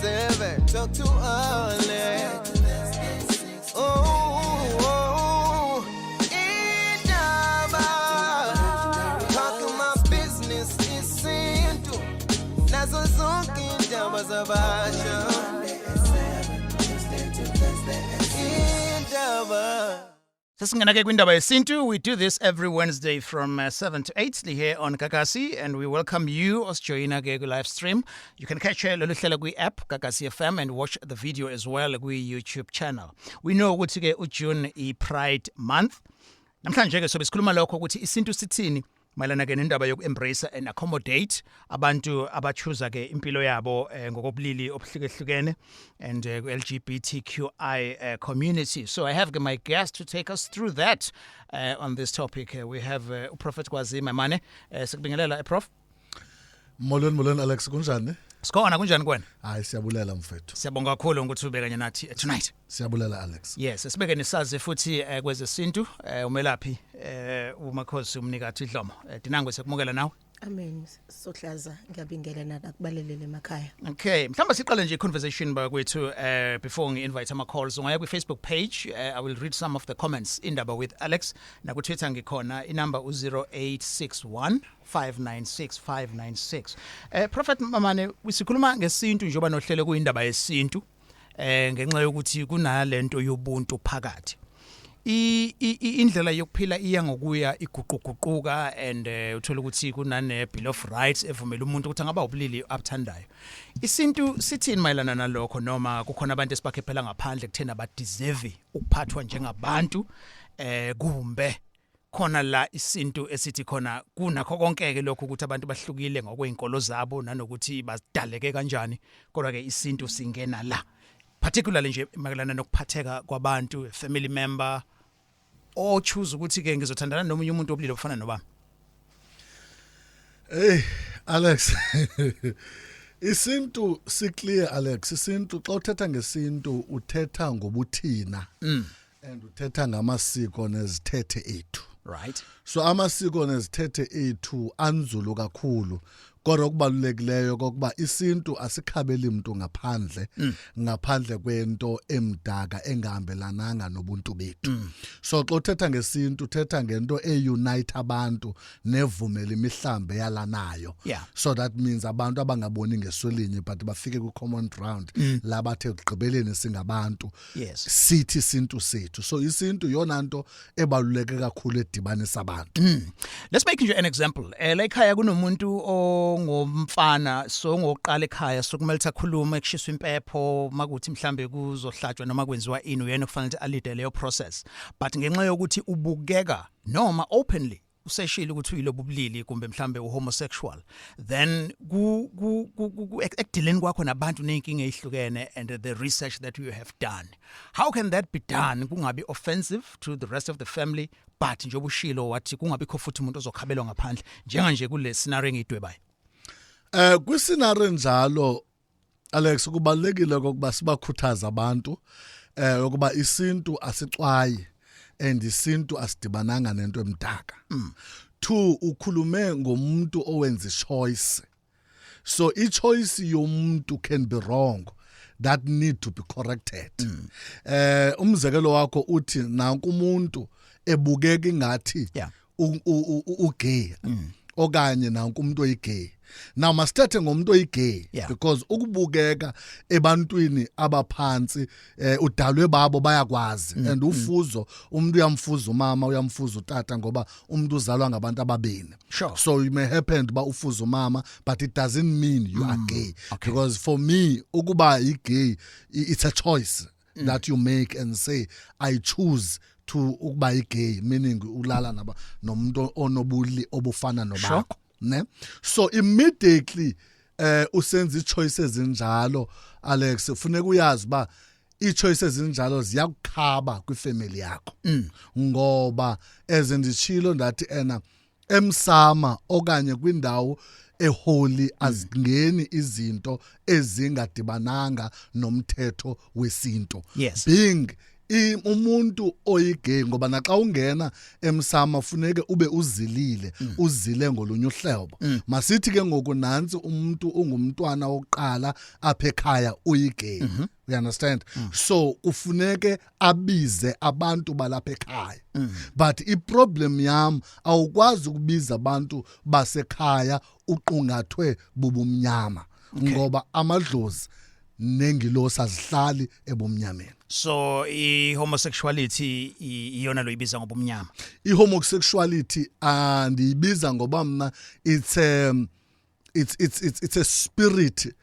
7. Talk too early. Oh, Indaba. Talking my business, Isintu. Nazo Sonke Indaba zabasha. Indaba. Sasingena ke kwindaba yesintu. We do this every Wednesday from 7 to 8 here on Gagasi, and we welcome you as joina ke live stream. You can catch lolu hlelo kwi app Gagasi FM and watch the video as well kwi YouTube channel. We know ukuthi ke uJune I Pride month. Namhlanje ke sobe sikhuluma lokho ukuthi isintu sithini mayelana ke nendaba yoku-embrace and accommodate abantu abachuza ke impilo yabo ngokobulili obuhlukehlukene and LGBTQI community. So I have my guest to take us through that on this topic. We have Prophet Kwazi Mamane. Sikubingelela Prof. Molweni Alex, kunjani? Sikhona kunjani kwena? Hayi siyabulela mfethu. Siyabonga kakhulu ukuthi ube kanye nathi tonight. Siyabulela Alex. Yes, sibeke nesazi futhi kwezesintu umelaphi uMakhosi umnikathi Dlomo. Dinangwe sekumukela nawe. Amen. Sohlaza ngiyabingelela nakubalelele emakhaya. Okay, mhlamba siqale nje conversation bakwethu before ngi-invite ama-calls. Ungaya kwi-Facebook page. I will read some of the comments indaba with Alex. Na ku-Twitter ngikhona inamba 0861 596 596. Prophet Mamane, sikhuluma ngesintu njengoba nohlele kuyindaba yesintu ngenxa yokuthi kunalento yobuntu phakathi. Indlela yokuphila iya ngokuya iguquguquka and uthola ukuthi kunane bill of rights evumela umuntu ukuthi angaba ubulili abuthandayo. Isintu sithini mayelana nalokho noma kukhona abantu esibakhephela ngaphandle kuthena abadeserve ukuphathwa njengabantu kumbe khona la isintu esithi khona kunakho konke ke lokho ukuthi abantu bahlukile ngokwezinkolo zabo nanokuthi bazidaleke kanjani kodwa ke isintu singena la particularly nje mayelana nokuphatheka kwabantu family member or choose ukuthi ke ngizothandana nomunye umuntu obulili obufana nobami. Hey Alex. Isintu clear Alex. Isintu xa uthetha ngesintu uthetha ngobuthina and uthetha ngamasiko nezithethe ethu. Right. So amasiko nezithethe ethu anzulu kakhulu. Kodwa okubalulekileyo kokuba isintu asikhabeli umuntu ngaphandle kwento emdaka engahambelananga nobuntu bethu. So xa uthetha ngesintu uthetha ngento eunite abantu nevumela imihlambi yalanayo. So that means abantu abangaboni ngesolinye but bafike ku common ground la bathe ugqibeleni singabantu. Yes. Sithi isintu sethu. So isintu yona nto ebaluleke kakhulu edibanisa abantu. Let's make an example. La ekhaya kunomuntu ngomfana so ngoqala ekhaya sokumele akhulume kushiswa impepho makuthi mhlambe kuzohlatshwa noma kwenziwa ini uyena kufanele alide leyo process but ngenxa yokuthi ubukeka noma openly useshila ukuthi uyilobo ubulili kumbe mhlambe uhomosexual then ekudileni kwakho nabantu nenkinga ezihlukene and the research that you have done, how can that be done kungabi offensive to the rest of the family but njengoba ushilo wathi kungabi kho futhi umuntu ozokhabelwa ngaphandle njenganje kule scenario engidwebayo? Kwisinare njalo Alex kubalekile ukuba sibakhuthaza abantu ukuba isintu asicwayi and isintu asidibananga nento emdaka. 2 ukhulume ngomuntu owenza choice. So choice yomuntu can be wrong that need to be corrected. Umzekelo wakho uthi nanku umuntu ebukeka ingathi ugay okanye nanku umuntu oyigay. Now masithethe ngomuntu oyigay because ukubukeka ebantwini abaphansi udalwe babo bayakwazi and ufuzo umuntu uyamfuza umama uyamfuza utata ngoba umuntu uzalwa ngabantu ababini. So you may happen ba ufuza umama but it doesn't mean you are gay. Because for me ukuba igay it's a choice that you make and say I choose to ukuba igay, meaning ulala nomuntu onobulili obufana nobakho. So immediately usenza ichoices ezinjalo Alex ufuneka uyazi ba ichoices ezinjalo ziyakukhaba kwifamily yakho ngoba ezendichilo ndathi emsama okanye kwindawo eholy azingeni izinto ezingadibananga nomthetho wesinto. Yes. Being umuntu oyigay ngoba naxa ungena emsama funeke ube uzilile uzile ngolunye uhlobo masithi ke ngoku nansi umuntu ungumntwana oqala apha ekhaya uyigay you understand so kufuneke abize abantu balapha ekhaya but iproblem yam awukwazi ukubiza abantu basekhaya uqungathwe bubumnyama ngoba amadlozi nengilosi azihlali ebumnyameni. So homosexuality iyona lo ibiza ngobumnyama. Homosexuality ndiyibiza ngoba mna it's a spirit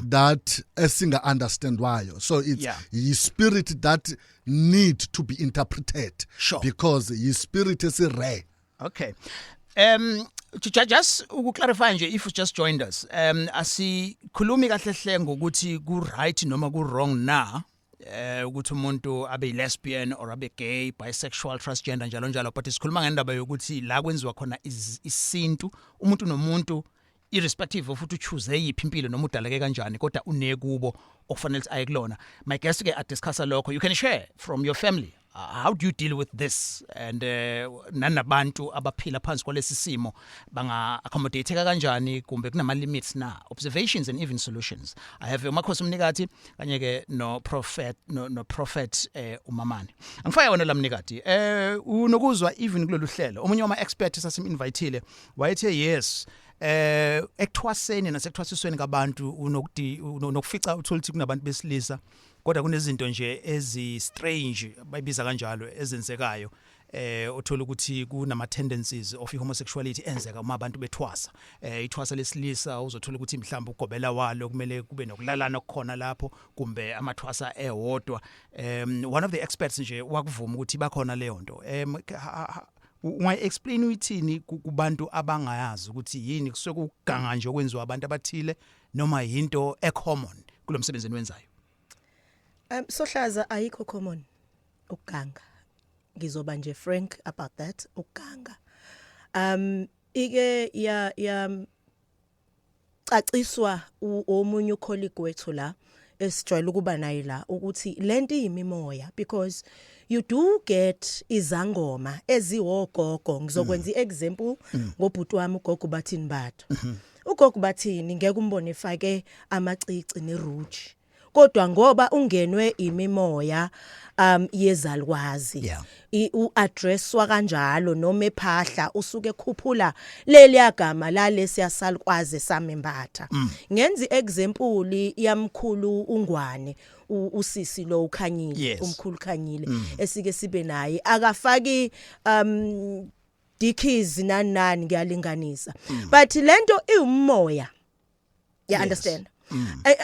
that esinga understand wayo. So it's a spirit that need to be interpreted because the spirit is rare. Okay. Just ukuklarify nje if you just joined us asikhulumi kahle hle ngokuthi ku right noma ku wrong na ukuthi umuntu abe lesbian or abe gay bisexual transgender njalo njalo but sikhuluma ngendaba yokuthi la kwenziwa khona isintu umuntu nomuntu irrespective of ukuthi choose yiphi impilo noma udaleke kanjani kodwa unekubo okufanele ayekulona. My guest ke discuss lokho. You can share from your family. How do you deal with this and nanabantu abaphila phansi kwalesi simo banga accommodate kanjani kumbe kunama limits na observations and even solutions. I have uMakhosi Mnikati kanye ke no prophet uMamani. Angifaya wena la Mnikati unokuzwa even kulolu hlelo omunye wama experts sasim inviteile wayethe yes ekuthwaseni nasekuthwasisweni kabantu unokufica utholithi kunabantu besilisa kodwa kunezinto nje ezi strange bayibiza kanjalo ezenzekayo uthola ukuthi kunama tendencies of homosexuality enzeka uma abantu bethwasa ithwasa lesilisa uzothola ukuthi mhlawumbe ugobela walo kumele kube nokulalana okukhona lapho kumbe amathwasa ewodwa. One of the experts nje wakuvuma ukuthi bakhona leyo nto explain uthini kubantu abangayazi ukuthi yini kusuke ukuganga nje okwenziwa abantu abathile noma into ecommon kulomsebenzi wenzayo. Sohlaza ayikho common ukuganga. Ngizoba nje frank about that ukuganga. Ike ya caciswa omunye colleague wethu la esijwayele ukuba naye la ukuthi lento iyimimoya because you do get izangoma eziwogogo. Ngizokwenza iexample ngobhuti wami ugogo bathini batho. Ugogo bathini ngeke umbone efake amacici neruji. Kodwa ngoba ungenwe imimoya yezalukwazi uaddresswa kanjalo noma ephahla usuke ekhuphula leli yagama la lesiyasalukwazi samembatha. Ngenzi example yamkhulu ungwane usisi lo ukhanyile umkhulu khanyile esike sibe naye akafaki dikhiz nani ngiyalinganisa but lento iumoya you understand.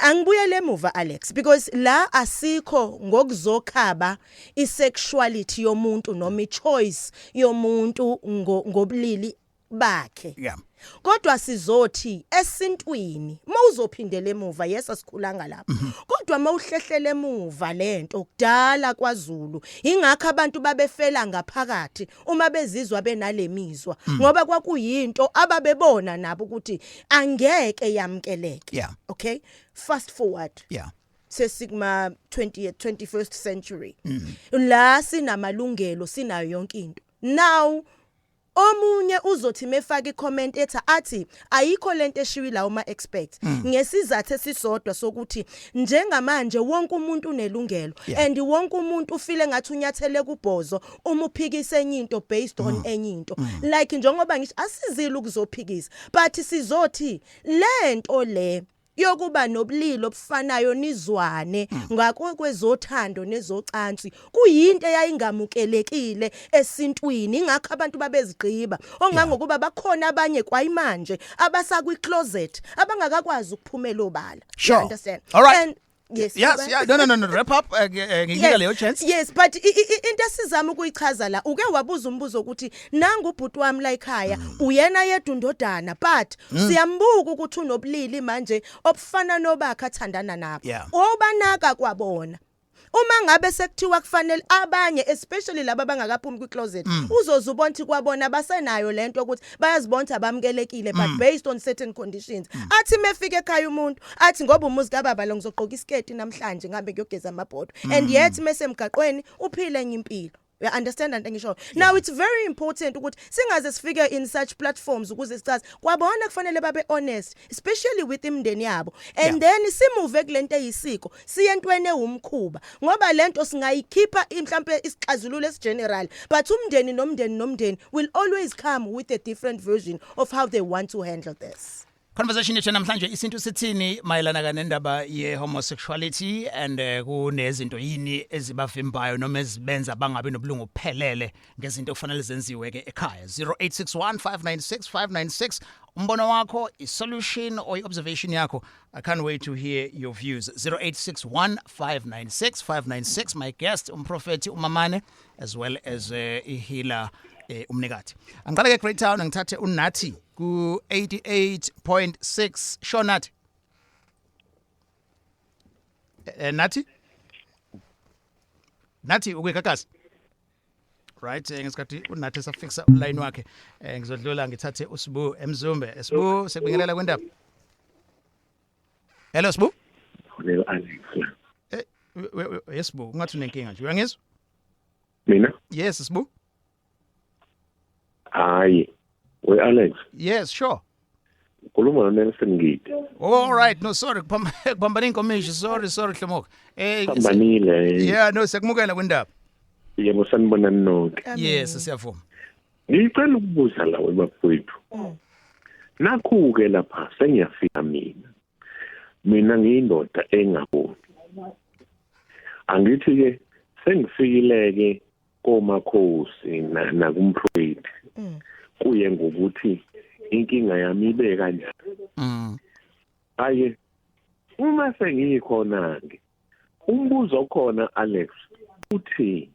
Angibuyele emuva Alex because la asikho ngokuzokhaba isexuality yomuntu noma ichoice yomuntu ngobulili bakhe. Kodwa sizothi esintwini mawuzophindela emuva yes asikhulanga lapha kodwa mawuhlehlele emuva lento kudala kwaZulu ingakho abantu babefela ngaphakathi uma bezizwa benalemizwa ngoba kwakuyinto ababebona nabo ukuthi angeke yamkeleke. Okay, fast forward sesigma 21st century la sinamalungelo sinayo yonke into. Now omunye uzothi mefaka icomment athi ayikho lento eshiwila uma expect ngesizathu esisodwa sokuthi njengamanje wonke umuntu unelungelo and wonke umuntu ufile ngathi unyathele kubhozo uma uphikisa enye into based on enye into like njengoba ngithi asizile ukuzophikisa but sizothi lento le yokuba nobulili obufanayo nizwane ngakho kwezothando nezocansi kuyinto eyayingamukelekile esintwini ingakho abantu babezigqiba ongangokuba bakhona abanye kwayimanje abasakwi closet abangakakwazi ukuphumela obala. You understand? All right. And yes. No. Wrap up. Ngikike leyo chance. Yes, but into esizama ukuyichaza la uke wabuza umbuzo ukuthi nanga ubhuti wami la ekhaya uyena yedwa undodana but siyambuka ukuthi unobulili manje obufana nobakhe athandana nabo. Obanaka kwabona. uma ngabe sekuthiwa kufanele abanye especially laba abangakaphumi kwi-closet uzoza ubona ukuthi kwabona basenayo lento ukuthi bayazibona abamukelekile but based on certain conditions athi mefika ekhaya umuntu athi ngoba umuzi kababa lo ngizogqoka isiketi namhlanje ngambe ngiyogeza amabhodo and yet mase emgaqweni uphile enye impilo. You understand and ngisho now it's very important ukuthi singaze sifike in such platforms ukuze sichaze kwabona kufanele babe honest especially with imndeni yabo and then simove kulento eyisiko siye entweni ewumkhuba ngoba lento singayikhipha mhlambe isixazululo esigeneral but umndeni nomndeni will always come with a different version of how they want to handle this. Conversation yethu namhlanje isintu sithini mayelana kanendaba ye-homosexuality and kunezinto yini ezibavimbayo noma ezibenza bangabi nobulungu ophelele ngezinto okufanele zenziwe ke ekhaya 0861596596 umbono wakho i-solution or i-observation yakho. I can't wait to hear your views 0861596596 my guest umprofeti uMamane as well as ihila umnikati. Angiqale ke Great Town ngithathe uNathi ku 88.6 Shonat. Nathi ukuyikakasi. Right ngesikhathi uNathi safixa uline wakhe ngizodlula ngithathe uSibu eMzumbe. Sibu sekubingelela kwendaba. Hello Sibu. Hello Alex. Yes Sibu ungathi unenkinga nje uyangizwa? Mina? Yes Sibu. Hayi. We Alex. Yes, sure. Khuluma noNelson Ngidi. All right, no sorry kubambana inkomishi sorry Hlomoka. Sambanile. Yeah, no siyakumukela kwendaba. Yebo sanibona nonke. Yes, siyavuma. Ngicela ukubuza la webafowethu. Nakhu ke lapha sengiyafika mina. Mina ngiyindoda engaboni. Angithi ke sengifikile ke komakhosi na kumprofeti. Kuye ngokuthi inkinga yami ibe kanjani. Aye uma sengikhona ke umbuzo khona Alex uthi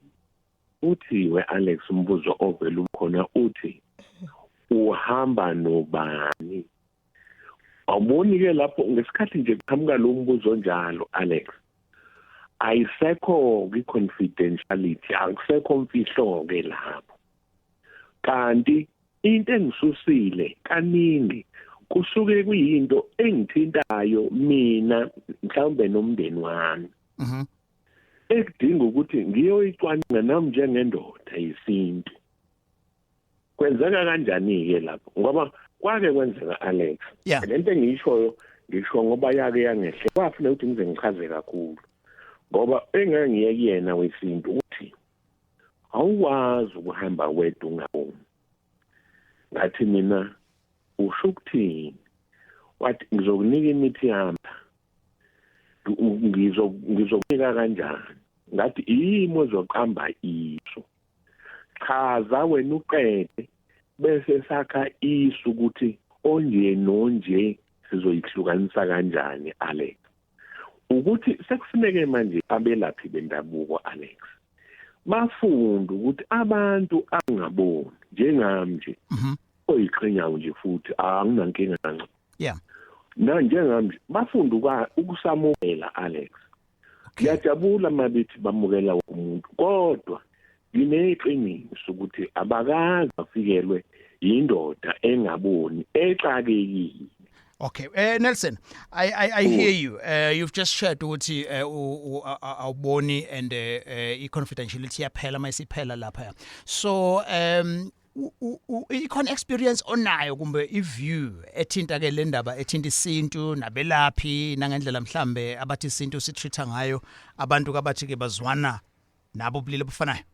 we Alex umbuzo ovela ukhona uthi uhamba nobani. Awuboni ke lapho ngesikhathi nje kuqhamuka lo mbuzo njalo Alex ayisekho confidentiality akusekho mfihlo ke lapho kanti into engisusile kaningi kusuke kuyinto engithintayo mina mhlawumbe nomndeni wami ekudinga ukuthi ngiyoyicwaninga nami njengendoda yesintu. Kwenzeka kanjani ke lapho ngoba kwake kwenzeka Alex lento engiyishoyo ngisho ngoba yake yangehle kwafanele ukuthi ngize ngichaze kakhulu ngoba engeke ngiyekuyena wesintu uthi awukwazi ukuhamba wedwa ungaboni. Ngathi mina usho ukuthini wathi ngizokunika imithi yami ngizokunika kanjani. Ngathi yimo zoqamba iso chaza wena uqede bese sakha isu ukuthi onje nonje sizoyihlukanisa kanjani Alex. Ukuthi sekufuneke manje abelaphi bendabuko Alex bafunda ukuthi abantu angaboni njengami nje oyiqhinyayo nje futhi anginankinga nanje. Na njengami bafunda ukusamukela Alex. Ngiyajabula mabithi bamukela umuntu kodwa ngineqiniso ukuthi abakazi bafikelwe yindoda engaboni exakekile. Okay, Nelson, I hear you. You've just shared ukuthi awuboni and i-confidentiality yaphela mayisiphela lapha. So ikhona experience onayo kumbe i-view ethinta ke le ndaba ethinta isintu nabelaphi nangendlela mhlambe abathi isintu sitreata ngayo abantu kabathi ke bazwana nabo ubulili obufanayo.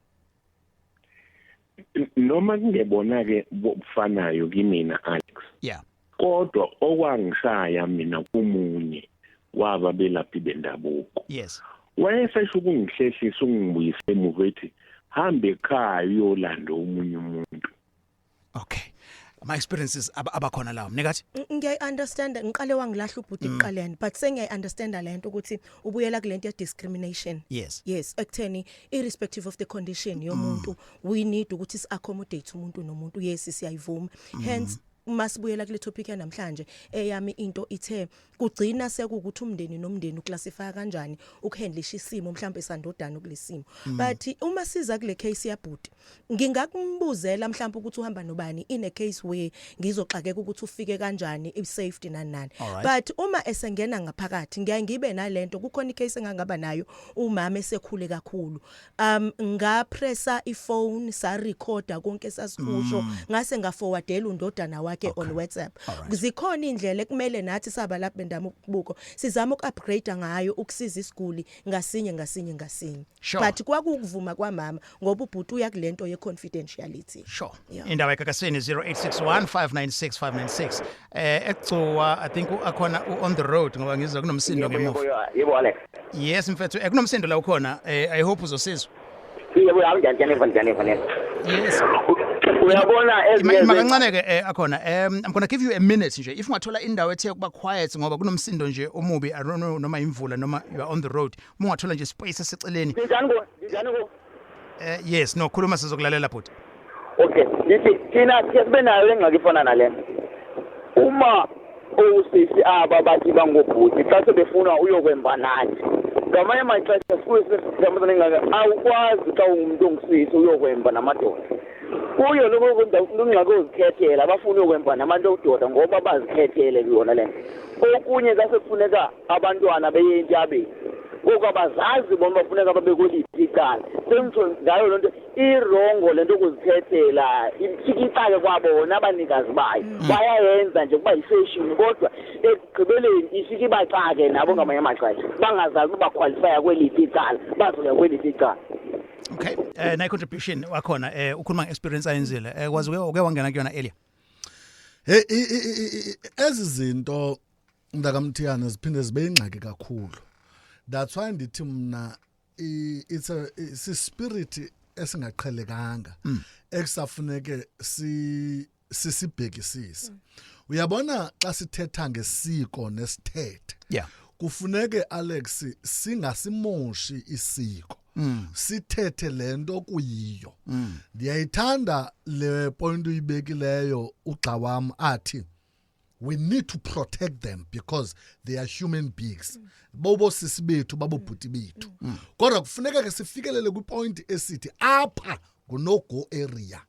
Noma kungebona ke obufanayo kimina Alex. Kodwa okwangishaya mina kumunye wababelaphi bendabuko. Wayesesho ukungihlehlisa ungibuyise emuva ethi hambe ekhaya uyolanda umunye umuntu. Okay. My experiences abakhona lawo mnikathi ngiyaunderstand ngiqale wangilahla ubhuti iqaleni but sengiyaunderstand lento ukuthi ubuyela kulento ye discrimination. Yes ekutheni irrespective of the condition yomuntu we need ukuthi accommodate umuntu nomuntu yes siyayivuma hence masibuyela kule topic yanamhlanje eyami into ithe kugcina sekukuthi umndeni nomndeni uclassify kanjani ukuhandlisha isimo mhlawumbe sandodana kulesimo but uma siza kule case yabhuti ngingakumbuzela mhlawumbe ukuthi uhamba nobani in a case where ngizoxakeka ukuthi ufike kanjani i safety nani but uma esengena ngaphakathi ngibe nalento kukhona icase engangaba nayo umama esekhule kakhulu ngapressa iphone sa recorda konke sasikusho ngase ngaforwardela undodana wakhe on WhatsApp zikhona indlela ekumele nathi saba lapha bendama ukubuko sizama ukupgrade ngayo ukusiza isiguli ngasinye but kwakuvuma kwamama ngoba ubhuti uya kulento ye confidentiality indaba ekakasini 0861596596 ecwa I think akhona on the road ngoba ngizwa kunomsindo ngemuva yebo Alex yes mfethu kunomsindo la ukhona I hope uzosizwa yebo anjani yes uyabona makancane ke akhona I'm going to give you a minute nje if ungathola indawo ethe kuba quiet ngoba kunomsindo nje omubi I don't know noma imvula noma you are on the road ungathola nje space eseceleni njani ko yes no khuluma sizokulalela bhuti okay lithi thina sibe nayo engakifona nale uma usisi aba bathi bangobhuti xa sebefuna uyokwemba nathi ngamanye amaxesha sikusizamazana ngaka awukwazi xa umuntu ongisisi uyokwemba namadoda kuyo lokho kungxaki ozikhethela abafuna ukwemba nabantu ododa ngoba bazikhethele kuyona lento okunye kase kufuneka abantwana beyentabeni okubazazi bona bafuneka babe kuliphi icala senzo ngayo lento irongo lento ukuzikhethela isikicake kwabona abanikazi bayo bayayenza nje kuba ifashion kodwa ekugqibeleni isikibacake nabo ngamanye amaxesha bangazazi uba qualify kweliphi icala bazoya kweliphi icala. Okay na contribution wakhona ukhuluma experience ayenzile kwazi uke wangena kuyona earlier ezi zinto ndakamthiyana ziphinde zibe ingxaki kakhulu. That's why ndithi mna it's a spirit esingaqhelekanga ekusafuneke sisibhekisise. Uyabona xa sithetha ngesiko nesithethe kufuneke Alex singasimoshi isiko sithethe lento kuyiyo. Ndiyayithanda le point uyibekileyo ugxa wami athi we need to protect them because they are human beings. Bobo sisi bethu babo bhuti bethu. Kodwa kufuneka ke sifikelele ku point esithi apha no go area.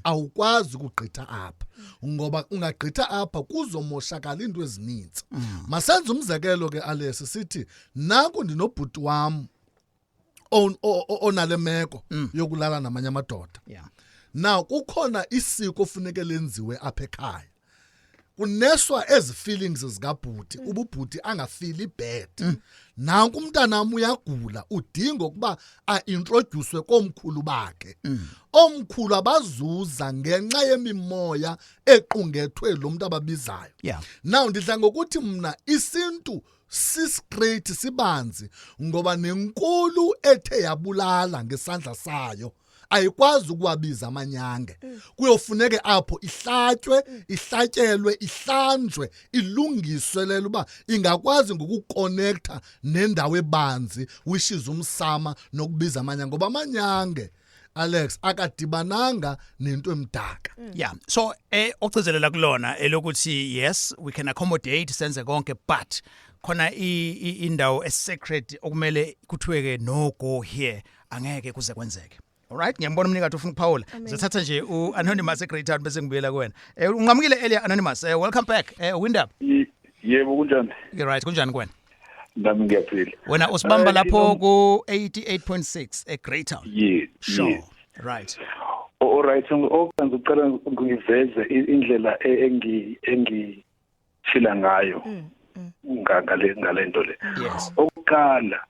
Awukwazi ukugqitha apha. Ngoba ungagqitha apha kuzomoshakala into ezininzi. Masenze umzekelo ke Alex sithi nanku ndinobhuti wami onale meko yokulala namanye amadoda. Now kukhona isiko kufuneka lenziwe apha ekhaya. Kuneswa ezi feelings zikabhuti ububhuti angafeel bad nanku umntanami uyagula udinga ukuba introduce komkhulu bakhe omkhulu abazuza ngenxa yemimoya equngethwe lo muntu ababizayo now ndidla ngokuthi mna isintu sistraight sibanzi ngoba nenkulu ethe yabulala ngesandla sayo ayikwazi ukwabiza amanyange kuyofuneke apho ihlatywe ihlatyelwe ihlanjwe ilungiswe uba ingakwazi ngokuconnecta nendawo ebanzi which is umsama nokubiza amanyange ngoba amanyange Alex akadibananga nento emdaka. So ogcizelela kulona elokuthi yes we can accommodate senze konke but khona indawo esecret okumele kuthiweke no go here angeke kuze kwenzeke. Alright ngiyambona umnikati ufuna ukuphawula sizathatha nje uanonymous eGreat Town bese ngibuyela kuwena ungamukile earlier anonymous welcome back Indaba yebo kunjani right kunjani kuwena nami ngiyaphila wena usibamba lapho ku 88.6 eGreat Town sure right alright okwenza uqala ngiveze indlela engifila ngayo ngale nto le okuqala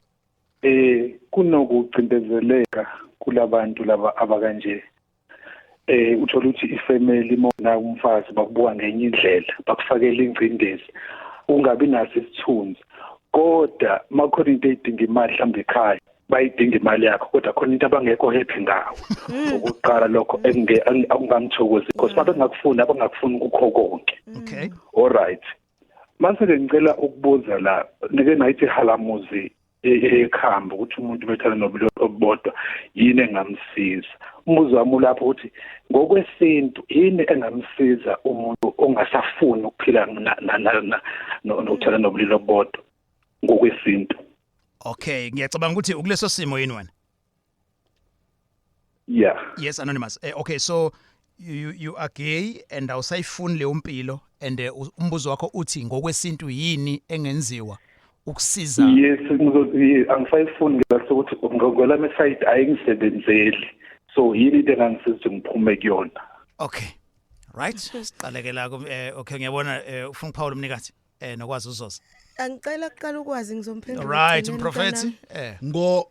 kunokucindezeleka kulabantu laba abakanje uthola ukuthi ifamily mona umfazi bakubuka ngenye indlela bakufakela ingcindezi ungabi naso isithunzi kodwa makhona into edinga imali mhlawumbe ekhaya bayidinga imali yakho kodwa khona into abangekho happy ngawo ukuqala lokho akungamthokozi because abangakufuni ukukho konke okay all right mase ngicela ukubuza la nike nayithi halamuzi ekhamba ukuthi umuntu bethana nobulili obodwa yini engamsiza. Umbuzo wami ulapho ukuthi ngokwesintu yini engamsiza umuntu ongasafuni ukuphila nokuthana nobulili obodwa ngokwesintu. Okay, ngiyacabanga ukuthi ukuleso simo yini wena? Yeah. Yes, Anonymous. Okay, so you are gay and awusayifuni leyo mpilo and umbuzo wakho uthi ngokwesintu yini engenziwa ukusiza? Yes, angisayifuni ngilakho ukuthi ngokwelami side ayingisebenzeli. So yini into engangisiza ngiphume kuyona. Okay. Right? Siqalekela okay ngiyabona ufuna ukuphawula umnikazi nokwazi uzoza. Angicela kuqala ukwazi ngizomphendula. Right, umprofeti.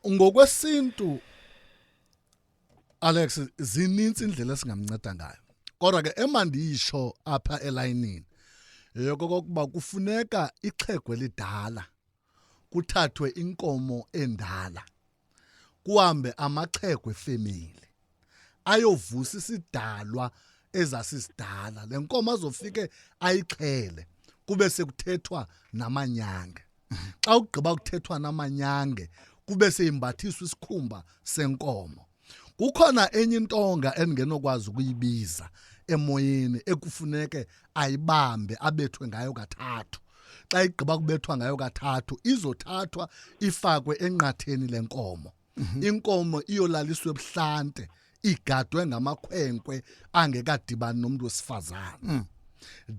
Ngokwesintu Alex zininzi indlela esingamnceda ngayo. Kodwa ke emandisho apha elayinini yokokuba kufuneka ixhegwe lidala. Kuthathwe inkomo endala. Kuhambe amaxhegwe family. Ayovusa isidalwa ezasisidala. Lenkomo azofike ayixhele. Kube sekuthethwa namanyange. Xa ugqiba ukuthethwa namanyange kube seyimbathiswa isikhumba senkomo. Kukhona enye intonga engenokwazi ukuyibiza emoyeni ekufuneke ayibambe abethwe ngayo kathathu. Xa igqiba kubethwa ngayo kathathu izothathwa ifakwe enqatheni lenkomo. Inkomo iyolaliswe ebuhlante igadwe ngamakhwenkwe angekadibani nomuntu wesifazana.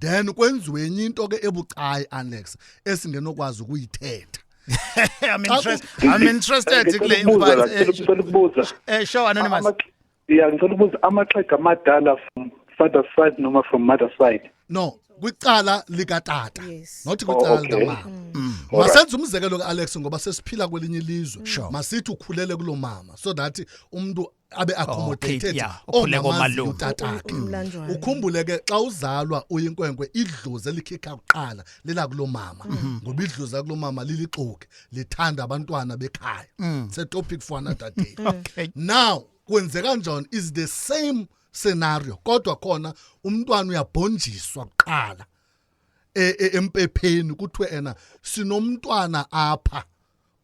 Then kwenziwe enye into ke ebucayi Alex esingenokwazi ukuyithetha. I'm interested kule ukubuza. Sure Anonymous. Yeah, ngicela ukubuza amaxhega amadala from father side noma from mother side. No, kwicala likatata. Yes. Not kwicala likamama. Masenze umzekelo Alex ngoba sesiphila kwelinye ilizwe. Masithi ukhulele kulo mama so that umuntu abe accommodated omalu tatakhe. Ukhumbule ke xa uzalwa uyinkwenkwe idlozi elikhikha kuqala lela kulo mama ngoba idlozi kulo mama lilixoke lithanda abantwana bekhaya. It's a topic for another day. Okay. Now kwenzeka njani is the same scenario kodwa khona umntwana uyabhonjiswa kuqala empepheni kuthiwe ena sinomntwana apha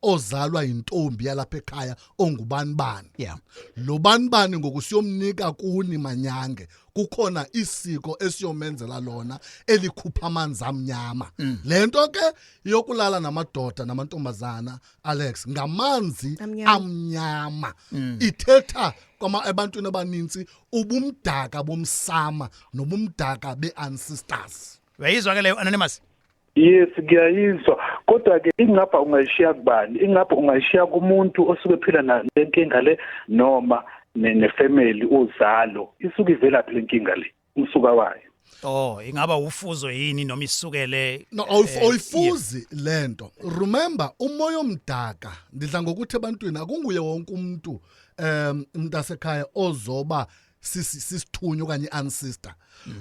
ozalwa intombi yalapha ekhaya ongubanibani. Yeah. Lo banibani ngokusiyomnika kuni manyange kukhona isiko esiyomenzela lona elikhupha amanzi amnyama. Lento ke yokulala namadoda namantombazana Alex ngamanzi amnyama. Ithetha kwama ebantwini abaninzi ubumdaka bomsama nobumdaka beancestors. Wayizwa ke leyo Anonymous? Yes, ngiyayizwa. Kodwa ke ingapha ungayishiya kubani? Ingapha ungayishiya kumuntu osuke phila nenkinga le noma nefamily uzalo. Isuke ivela phi lenkinga le? Umsuka wayo. Oh, ingaba ufuzo yini noma isukele? No, oyifuzi lento. Remember umoya omdaka ndidla ngokuthi ebantwini akunguye wonke umuntu umuntu asekhaya ozoba sisithunywa kanye ancestor.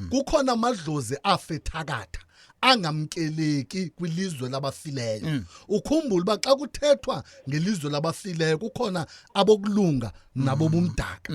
Kukhona amadlozi afethakatha angamkeleki kwilizwe labafileyo. Ukhumbula uba xa kuthethwa ngelizwe labafileyo kukhona abokulunga nabo bumdaka.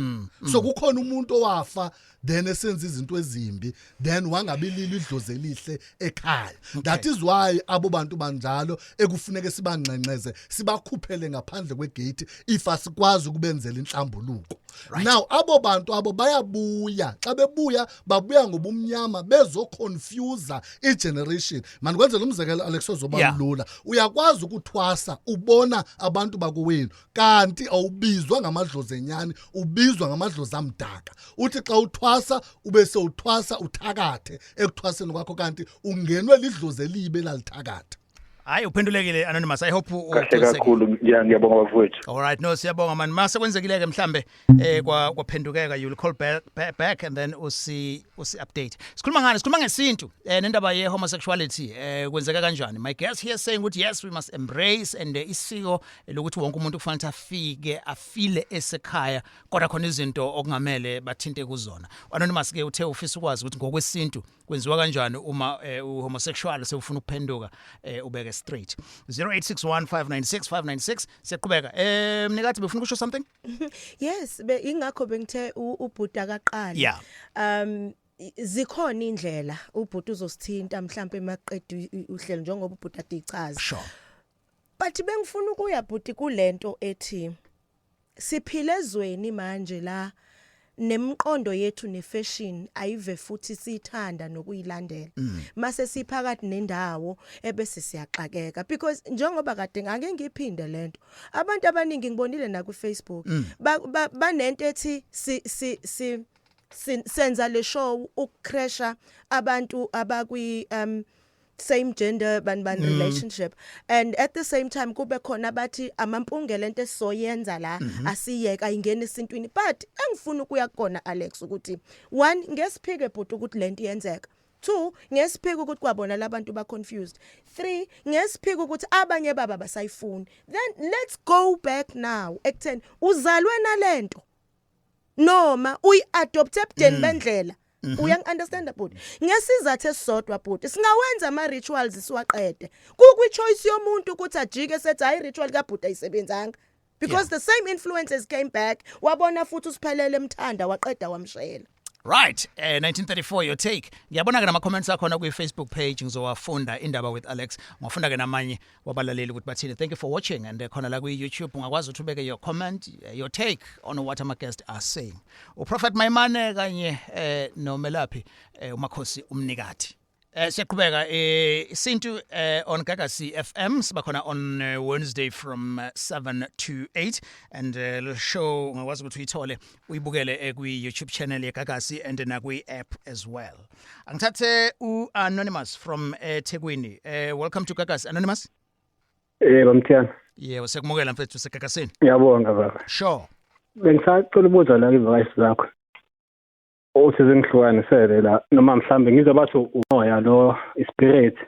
So kukhona umuntu owafa then esenza izinto ezimbi then wangabilili idlozi elihle ekhaya. That is why abo bantu banjalo ekufuneka sibangxengxeze sibakhuphele ngaphandle kwegate if asikwazi ukubenzela inhlambuluko. Now abo bantu abo bayabuya xa bebuya babuya ngobumnyama bezoconfuse igeneration. Mandikwenzela umzekelo Alex ozoba lula. Uyakwazi ukuthwasa ubona abantu bakowenu kanti awubizwa ngamadlozi enyani ubizwa ngamadlozi amdaka. Uthi xa uthwasa ube sewuthwasa uthakathe ekuthwaseni kwakho kanti ungenwe lidlozi elibe lalithakathe. Hayi uphendulekile Anonymous. I hope kahle kakhulu ngiyabonga bafowethu. All right, no siyabonga man. Mase kwenzekile ke mhlambe kwaphendukeka you will call back and then usi update. Sikhuluma ngesintu nendaba ye homosexuality kwenzeka kanjani. My guest here saying ukuthi yes we must embrace and isiko lokuthi wonke umuntu kufanele afike afile esekhaya kodwa khona izinto okungamele bathinte kuzona. Anonymous ke uthe ufisa ukwazi ukuthi ngokwesintu kwenziwa kanjani uma uhomosexual sewufuna ukuphenduka ubeke straight. 0861596596 siyaqhubeka. Mnikathi befuna ukusho something? Yes, ingakho bengithe ubhuti akaqala. Yeah. Zikhona indlela ubhuti uzosithinta mhlambe emaqedwe uhlelo njengoba ubhuti ade ichaza. Sure. But bengifuna ukuya bhuti kulento ethi siphile ezweni manje la nemqondo yethu nefashion ayive futhi sithanda nokuyilandela mase siphakathi nendawo ebese siyaxakeka because njengoba kade ngake ngiphinde lento abantu abaningi ngibonile na ku Facebook banento ethi senza le show ukucrasha abantu abakwi same gender relationship and at the same time kube khona bathi amampungela into esizoyenza la asiyeka ingene esintwini but engifuna ukuya kona Alex ukuthi one ngesiphike bhuti ukuthi lento iyenzeka 2 ngesiphike ukuthi kwabona labantu ba confused 3 ngesiphike ukuthi abanye baba basayifuni then let's go back now ekutheni uzalwe nalento noma uyi-adopte ebudeni bendlela uyang-understand bhuti ngesizathu esisodwa bhuti singawenza ama-rituals siwaqede kukwi-choice yomuntu ukuthi ajike sethi hayi i-ritual kabhuti ayisebenzanga because the same influences came back wabona futhi usiphelele emthanda waqeda wamshela. Right, 1934 your take. Ngiyabona ke nama comments akhona ku Facebook page ngizowafunda Indaba with Alex. Ngofunda ke namanye wabalaleli ukuthi bathini. Thank you for watching and khona la ku YouTube ungakwazi ukuthi ubeke your comment, your take on what our guests are saying. Prophet Maimane kanye noMelaphi uMakhosi umnikati. Siyaqhubeka Isintu on Gagasi FM sibakhona on Wednesday from 7 to 8 and show ngakwazi ukuthi uyithole uyibukele ku YouTube channel ye Gagasi and na ku app as well. Angithathe Anonymous from ethongweni. Welcome to Gagasi Anonymous. Bamthiyana. Yeah, usekumukela mfethu seGagasini. Ngiyabonga baba. Sure. Bengisacela ubuza la ivayisi zakho. Usizengihlukanisele la noma mhlambe ngizobathi umoya lo spirit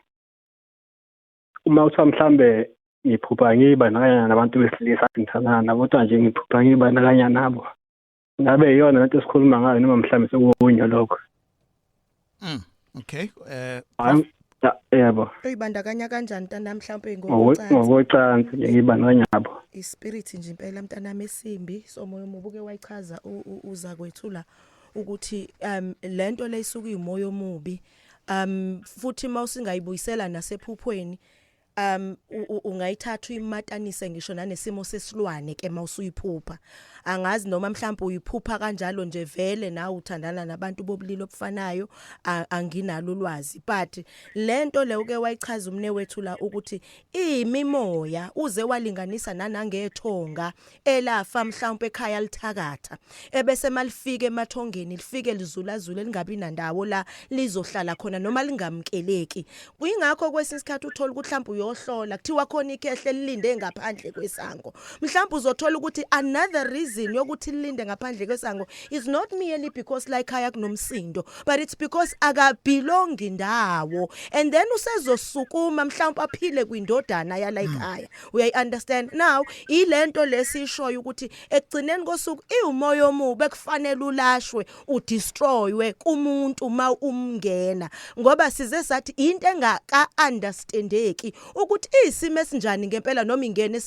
uma uthi mhlambe ngiphupha ngibandakanya nabantu besilisa ngithandana kodwa nje ngiphupha ngibandakanya nabo ngabe iyona lento esikhuluma ngayo noma mhlambe sekuwunyo lokho okay yebo uyibandakanya kanjani ntana mhlambe ngokocansi ngibandakanya nabo ispirit nje impela mntanami esimbi somoya umubuke wayichaza uza kwethula ukuthi lento leyisuka imoya omubi futhi mawusingayibuyisela nasephuphweni ungayithatha uyimatanise ngisho nanesimo sesilwane ke mawusuyiphupha angazi noma mhlawumbe uyiphupha kanjalo nje vele nawe uthandana nabantu bobulili obufanayo anginalo ulwazi but lento le uke wayichaza umne wethu la ukuthi imimoya uze walinganisa nanangethonga elafa mhlawumbe ekhaya lithakatha ebese malifike emathongeni lifike lizulazule lingabi nandawo la lizohlala khona noma lingamkeleki kuyingakho kwesinsikhathi uthola ukuthi mhlawumbe uyohlola kuthiwa khona ikhehle lilinde ngaphandle kwesango mhlawumbe uzothola ukuthi another reason yokuthi lilinde ngaphandle kwesango is not merely because like haya kunomsindo but it's because akabelongi ndawo and then usezosukuma mhlawumbe aphile kwindodana ya like haya we understand now ilento lesishoyo ukuthi ekugcineni kosuku iumoya omubi ekufanele ulashwe udestroywe kumuntu uma umngena ngoba size sathi into engaka understandeki ukuthi isimo esinjani ngempela noma ingene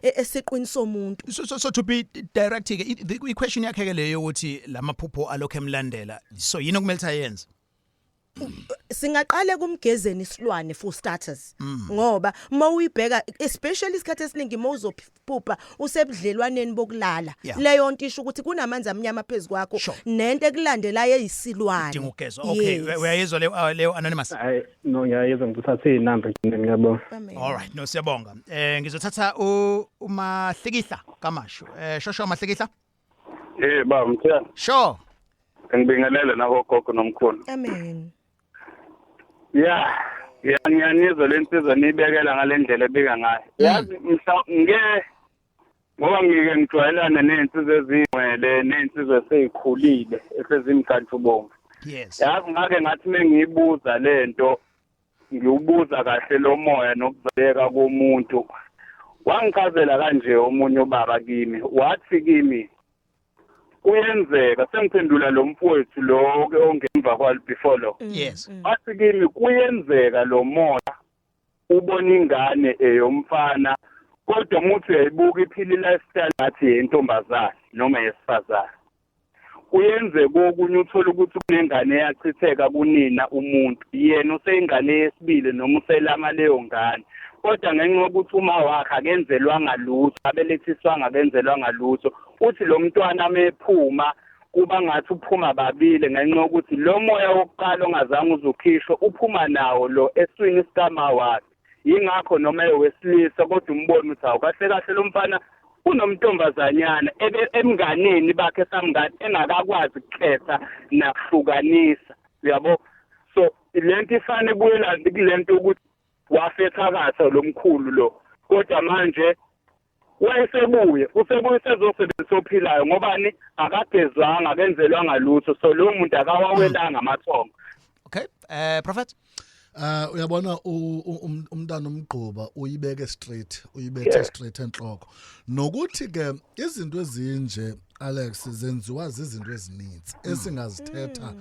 esiqiniso umuntu so to be direct the question yakhe ke leyo ukuthi lamaphupho alokho emlandela so yini okumele ayenze singaqale kumgezeni isilwane for starters ngoba mawuyibheka especially isikhathi esiningi mawuzophupha usebudlelwaneni bokulala leyo nto isho ukuthi kunamanzi amnyama phezukwakho nento ekulandela yeyisilwane dinga ugezo okay uyayizwa leyo Anonymous no ngiyayizwa ngithathe inamba ngiyabonga all right no siyabonga ngizothatha uMahlikihla kamasho shosho Mahlikihla baba mthiyana sure ngibingelela nako gogo nomkhulu amen ngiyanizwa lensizwa nibekela ngalendlela ebika ngayo yazi ngoba ngike ngijwayelana nensizwe ezingcwele nensizwe eseyikhulile esezimkantshubomvu yes yazi ngake ngathi mengiyibuza lento ngiubuza kahle lo moya nokuzeka komuntu wangichazela kanje omunye ubaba kimi wathi kimi kuyenzeka sengiphendula lo mfowethu lo ongemva kwalo before lo yes wathi kimi kuyenzeka lo moya ubona ingane eyomfana kodwa umuntu uyayibuka iphila lifestyle athi yentombazana noma yesifazana kuyenzeka okunye uthola ukuthi kunengane eyachitheka kunina umuntu yena useyingane yesibili noma uselama leyo ngane kodwa ngenxa yokuthi uma wakhe akenzelwanga lutho abelethiswanga akenzelwanga lutho uthi lo mntwana mephuma kuba ngathi uphuma babili ngenxa yokuthi lo moya wokuqala ongazange uzukhishwe uphuma nawo lo eswini sikama wakhe yingakho noma ewesilisa kodwa umbone ukuthi awukahle kahle lo mfana unomntombazanyana emnganeni bakhe samngani engakakwazi ukukhetha nakuhlukanisa uyabo so lento ifane ibuyelana kulento ukuthi wafethakatha lo mkhulu lo kodwa manje wayesebuye usezosebenzisa ophilayo ngobani akagezwanga akenzelwanga lutho so lo muntu akawawelanga amathongo. Okay, prophet uyabona umntana omgquba uyibeke straight uyibethe straight enhloko nokuthi ke izinto ezinje Alex zenziwa izinto ezininzi esingazithetha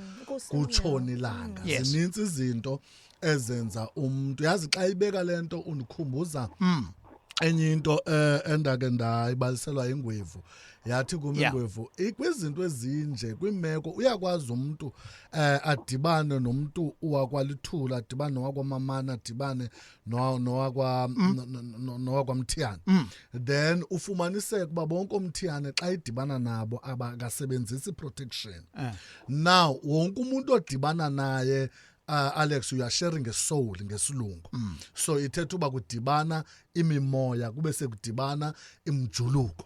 kutshona ilanga zininzi izinto ezenza umuntu yazi xa ibeka lento unikhumbuza enye into endake ndayibaliselwa ingwevu yathi kumingwevu ikwizinto ezinje kwimeko uyakwazi umuntu adibane nomuntu uwakwalithula adibane nowakwamamana adibane nowakwamthiyane then ufumaniseke kuba bonke umthiyane xa idibana nabo abakasebenzisi protection now wonke umuntu odibana naye Alex you are sharing a soul ngesilungu so ithetha uba kudibana imimoya kube sekudibana imjuluko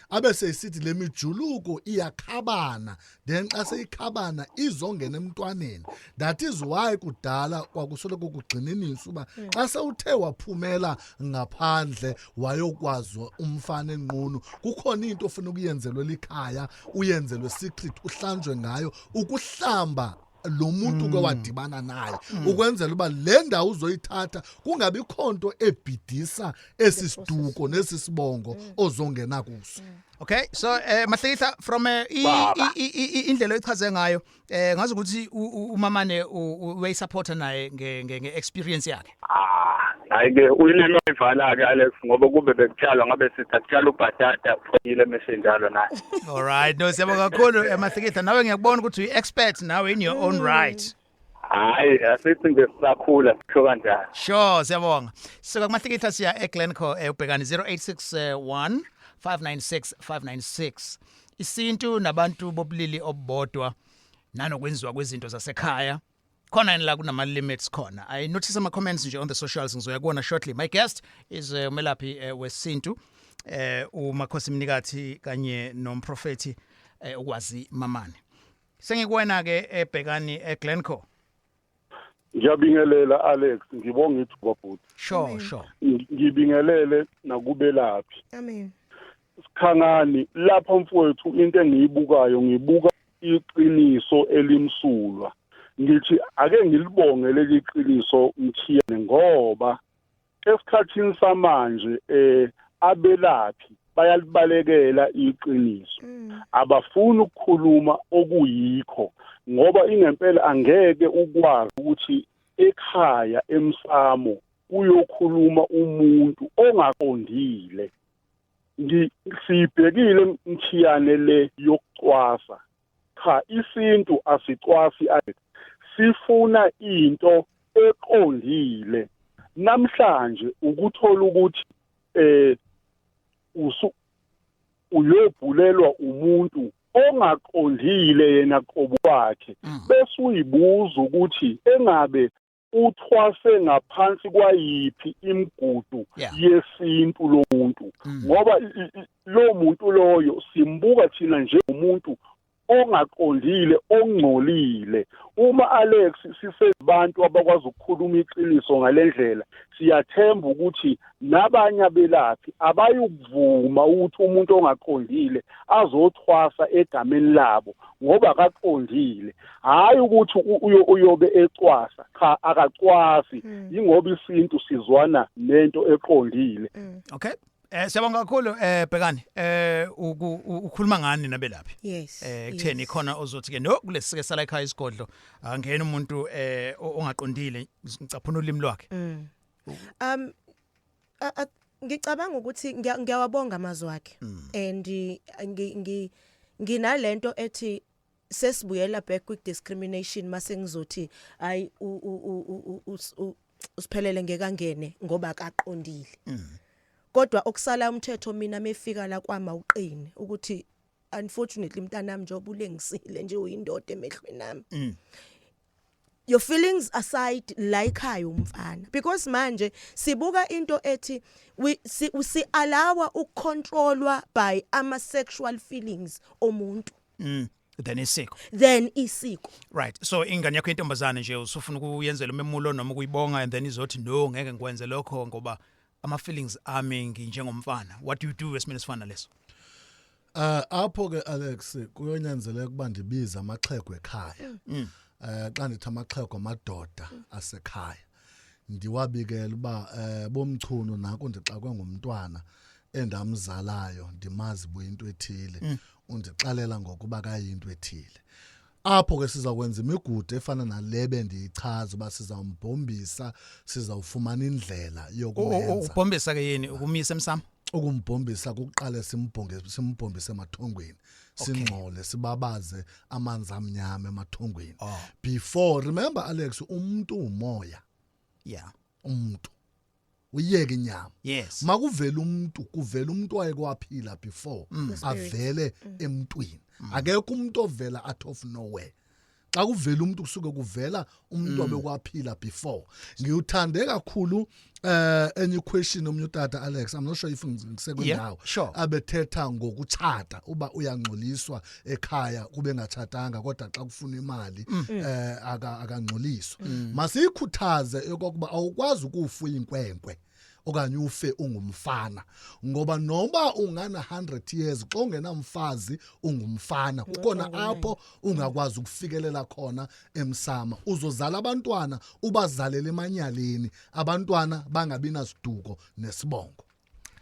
abe sesithi le mijuluko iyakhabana then xa seyikhabana izongena emntwaneni that is why kudala kwakusoloko kugxininisa uba xa sewuthe waphumela ngaphandle wayokwazi umfana enqunu kukhona into ofuna ukuyenzelwe likhaya uyenzelwe secret uhlanjwe ngayo ukuhlamba lo muntu ke wadibana naye ukwenzela uba le ndawo uzoyithatha kungabi khonto ebhidisa esisiduko nesisibongo ozongena kuso. Okay, so Mahlekisa from indlela oyichaze ngayo ngazi ukuthi umamane uyisupporta naye nge experience yakhe. Ayike uyinema ivala ke Alex ngoba kube bekutshalwa ngabe sithatshala ubhatata ufuyile mesenjalo naye. All right, no siyabonga kakhulu Mahlekisa nawe ngiyakubona ukuthi uyi expert nawe in your own right. Hayi asithi ngesisakhula sisho kanjani. Sure siyabonga. So kuMahlekisa siya eGlencoe ubhekani 0861 596 Isintu nabantu bobulili obodwa nanokwenziwa kwezinto zasekhaya khona la kunama limits khona. I notice some comments nje on the socials ngizoyakubona shortly. My guest is umelaphi wesintu uMakhosi Mnikathi kanye nomprofeti ukwazi mamane. Sengikuwena ke ebhekani eGlencoe. Ngiyabingelela Alex ngibonga ithuba bhuti. Sure. Ngibingelele nakubelaphi. Amen. Sikhangani lapha mfowethu into engiyibukayo ngibuka iqiniso elimsulwa. Ngithi ake ngilibonge leli iqiniso mthiyane ngoba esikhathini samanje abelaphi bayalibalekela iqiniso abafuni ukukhuluma okuyikho ngoba ingempela angeke ukwazi ukuthi ekhaya emsamo uyokhuluma umuntu ongaqondile sibhekile mthiyane le yokucwasa cha isintu asicwasi sifuna into eqondile namhlanje ukuthola ukuthi uyobhulelwa umuntu ongaqondile yena qobo wakhe bese uyibuza ukuthi engabe uthwase ngaphansi kwayiphi imigudu yesintu lo muntu ngoba lo muntu loyo simbuka thina njengomuntu ongaqondile ongcolile uma Alex sisebantu abakwazi ukukhuluma iqiniso ngalendlela siyathemba ukuthi nabanye abelaphi abayukuvuma ukuthi umuntu ongaqondile azothwasa egameni labo ngoba akaqondile hayi ukuthi uyobe ecwasa cha akacwasi ingoba isintu sizwana nento eqondile. Okay. Siyabonga kakhulu bhekani ukhuluma ngani nabelaphi kutheni khona ozothi ke no kulesike sala ekhaya isigodlo angena umuntu ongaqondile ngicaphuna ulimi lwakhe. Ngicabanga ukuthi ngiyawabonga amazwi akhe and nginalento ethi sesibuyela back quick discrimination mase ngizothi ay usiphelele ngekangene ngoba akaqondile kodwa okusala umthetho mina mefika la kwama uqine ukuthi unfortunately mntanami njengoba ulengisile nje uyindoda emehlweni nami your feelings aside la ekhaya umfana because manje sibuka into ethi we allow ukucontrolwa by ama sexual feelings omuntu then isiko right so ingane yakho intombazane nje usufuna ukuyenzela umemulo noma ukuyibonga and then izothi no ngeke ngikwenze lokho ngoba ama feelings ami njengomfana what do you do esimene sifana leso apho ke Alex kuyonyanzeleka ukuba ndibiza amaxhego ekhaya xa ndithi amaxhego amadoda asekhaya ndiwabikela uba bomchuno nako ndixakwe ngumntwana endamzalayo ndimazi buyinto ethile undixalela ngokuba kayinto ethile apho ke sizakwenza imigudu efana nalebe ndiyichaza uba sizawumbhombisa sizawufumana indlela yokuyenza ubhombisa ke yini ukumisa emsamo ukumbhombisa kuqale simbhombise emathongweni singxole sibabaze amanzi amnyama emathongweni before remember Alex umuntu umoya umuntu uyeke inyama yes makuvela umuntu kuvela umuntu wayekwaphila before avele emntwini akekho umuntu ovela out of nowhere xa kuvela umuntu kusuke kuvela umuntu obekwaphila before ngiyuthande kakhulu any question omnye utata Alex I'm not sure if ngisekwendawo abethetha ngokuchata uba uyangcoliswa ekhaya kube ngatshatanga kodwa xa kufuna imali akangcoliswa masiyikhuthaze ekokuba awukwazi ukufuya inkwenkwe okanye ufe ungumfana ngoba noba ungana 100 years xa ungenamfazi ungumfana kukhona apho ungakwazi ukufikelela khona emsama uzozala abantwana ubazalele emanyaleni abantwana bangabi nasiduko nesibongo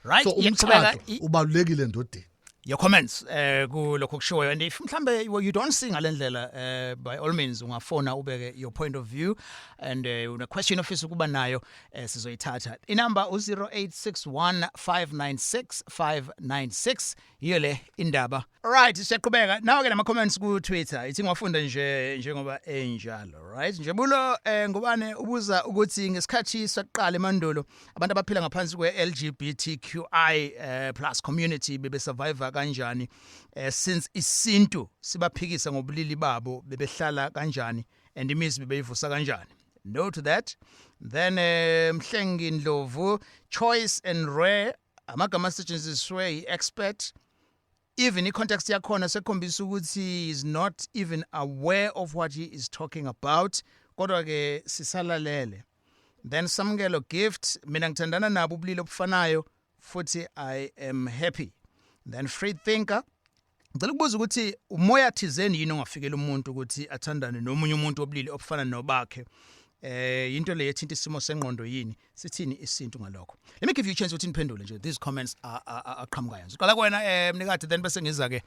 right so umtshato ubalulekile ndodeni your comments kulokho kushoyo and if mhlambe you don't sing alendlela by all means ungafona ubeke your point of view and una question office ukuba nayo sizoyithatha inamba 0861596596 yile indaba right siyaqhubeka nawo ke nama comments ku Twitter ithi ngwafunda njengoba enjalo right njebulo ngubane ubuza ukuthi ngesikhathi saqala emandulo abantu abaphila ngaphansi kwe LGBTQI plus community bebe survive kanjani since isintu sibaphikisa ngobulili babo bebehlala kanjani and imizi bebeyivusa kanjani no to that then Mhlengi Ndlovu choice and rare amagama asetshenziswe expert even i-context yakhona sekhombisa ukuthi he is not even aware of what he is talking about kodwa ke sisalalele then Samkelo Gift mina ngithandana nabo ubulili obufanayo futhi I am happy then free thinker ngicela ukubuza ukuthi umoya thizeni yini ongafikela umuntu ukuthi athandane nomunye umuntu obulili obufana nobakhe into le yethinta isimo sengqondo yini sithini isintu ngalokho let me give you a chance ukuthi niphendule nje these comments aqhamukayo uqala kuwena mnikade then bese ngiza ke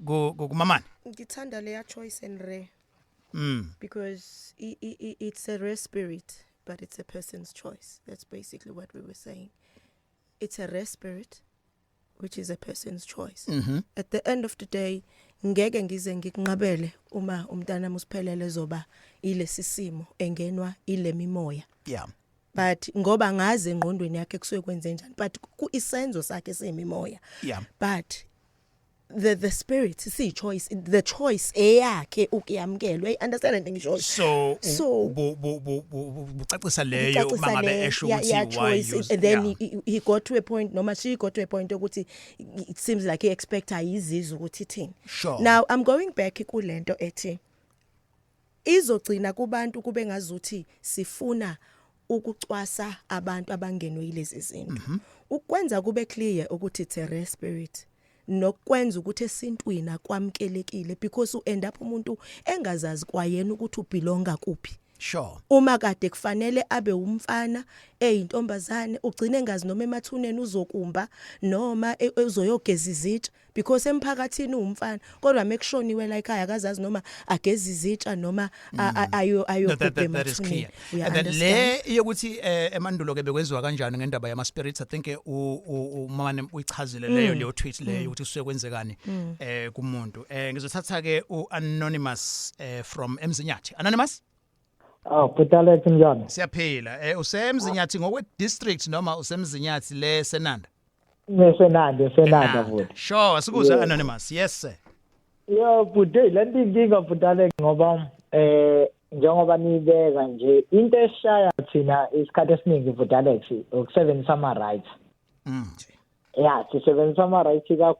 kumamani ngithanda leya choice and rare because it's a rare spirit but it's a person's choice that's basically what we were saying it's a rare spirit which is a person's choice at the end of the day ngeke ngize ngikunqabele uma umntana musiphelele zoba ile sisimo engenwa ile mimoya but ngoba ngazi engqondweni yakhe kusuke kwenze njani but isenzo sakhe semimoya but the spirit see choice the choice eyakhe ukuyamkelwe understand into ngisho so bucacisa leyo mangabe esho ukuthi why use and then he got to a point noma she got to a point ukuthi it seems like he expect ayizizwe ukuthi ithini now I'm going back kulento ethi izogcina kubantu kube ngazuthi sifuna ukucwasa abantu abangenwe yilezi zinto ukwenza kube clear ukuthi it's a rare spirit nokwenza ukuthi esintwini akwamkelekile because uend up umuntu engazazi kwayena ukuthi ubelonga kuphi uma kade kufanele abe umfana eyintombazane ugcine engazi noma emathuneni uzokumba noma uzoyogeza izitsha because emphakathini umfana kodwa mekushoniwe la ekhaya akazazi noma ageza izitsha noma ayogubhe emathuneni and then le yokuthi emandulo ke bekwenziwa kanjani ngendaba yama spirits I think umama uyichazile leyo tweet leyo ukuthi kusuke kwenzekani kumuntu ngizothatha ke uanonymous from Emzinyathi anonymous Butalex njani? Siyaphila. Usemzinyathi ngokwe district noma usemzinyathi le Senanda? Senanda futhi. Sure, asikuza anonymous. Yes sir. Yeah, bude lento inkinga Butalex ngoba njengoba nibeka nje into eshaya thina isikhathi esiningi Butalex ukusebenzisa ama rights. Yeah, sisebenzisa ama rights kakhulu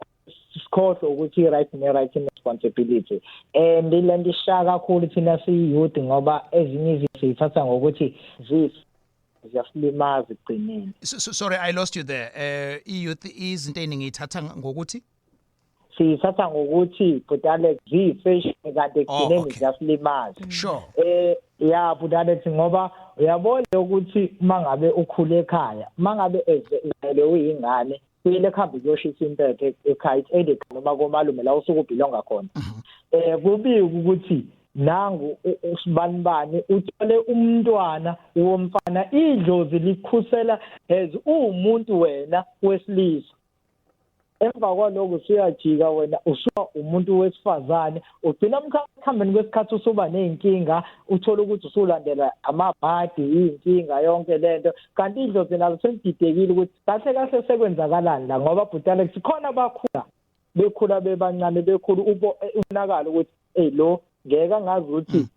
sikhohle ukuthi right ne right and responsibility. And lento ishaya kakhulu thina si youth ngoba ezinye izinto sithatha ngokuthi ziyasilimaza igcineni. Sorry, I lost you there. Youth izinto eningi ithatha ngokuthi sithatha ngokuthi Butalex zifashion kanti egcineni ziyasilimaza. Sure. Yeah, Butalex ngoba uyabona ukuthi mangabe ukhule ekhaya, mangabe ezele uyingane ile khambi kuyoshisa impethe ekhaya edeka noma komalume la usuku ubhilonga khona. Kubi ukuthi nangu usibanibani uthole umntwana womfana idlozi likhusela as umuntu wena wesilisa. Emva kwaloko siyajika wena usuka umuntu wesifazane ugcina mkhambeni kwesikhathi usuba nezinkinga uthola ukuthi usulandela amabhadi inkinga yonke lento kanti idlozi nalo selididekile ukuthi kahle sekwenzakalani la ngoba Butalex khona bekhula bebancane bekhulu ubonakala ukuthi lo ngeke angazi ukuthi